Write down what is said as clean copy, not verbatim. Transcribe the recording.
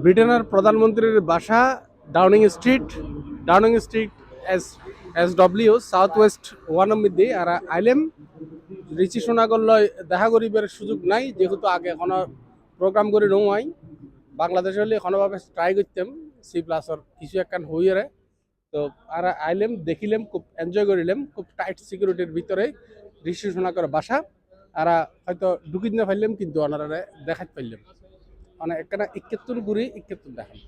ব্রিটেনের প্রধানমন্ত্রীর বাসা Downing street S W south West one মধ্যে আর আইলেম রিচি সোনাগল দেখা করিবার সুযোগ নাই যেহেতু আগে এখনো প্রোগ্রাম করে নয় বাংলাদেশ হলে এখনোভাবে ট্রাই করতাম সি প্লাসর কিছু একখান হইয়ারে তো আর আইলেম দেখিলাম খুব এনজয় করিলাম খুব টাইট সিকিউরিটির ভিতরে ঋষি সোনাকর বাসা আর হয়তো ঢুকিত না পাইলাম কিন্তু ওনারা দেখাত পাইলাম মানে একটা ইকেতুন ঘুরি ইকেতুন দেখান